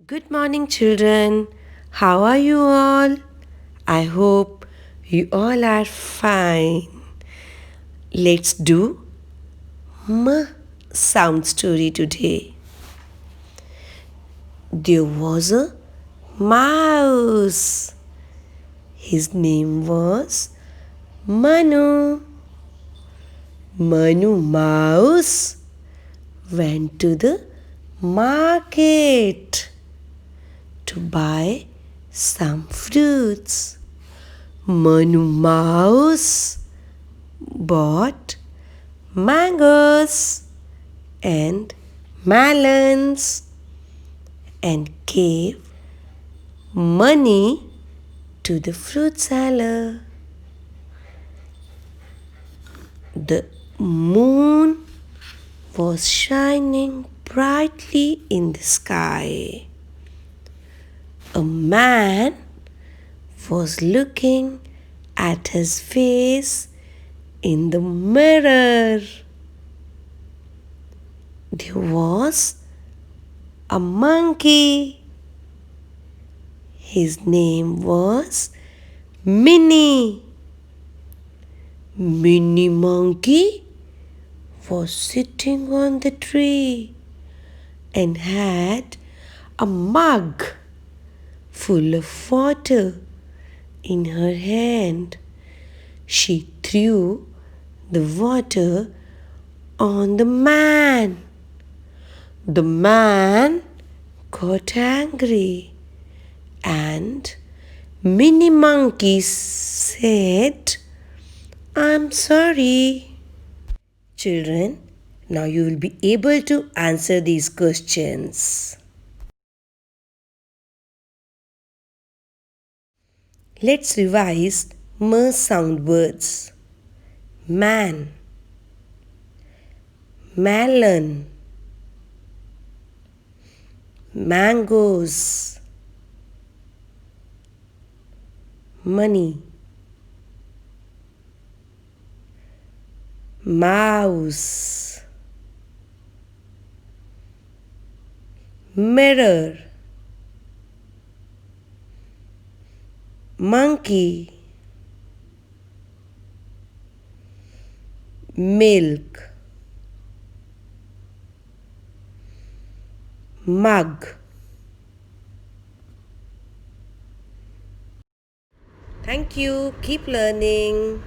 Good morning, children. How are you all? I hope you all are fine. Let's do M sound story today. There was a mouse. His name was Manu. Manu Mouse went to the market to buy some fruits. Manu Mouse bought mangoes and melons and gave money to the fruit seller. The moon was shining brightly in the sky. A man was looking at his face in the mirror. There was a monkey. His name was Minnie. Minnie Monkey was sitting on the tree and had a mug full of water in her hand. She threw the water on the man. The man got angry and Minnie Monkey said, "I'm sorry." Children, now you will be able to answer these questions. Let's revise M sound words. Man, melon, mangoes, money, mouse, mirror, monkey, milk, mug. Thank you. Keep learning.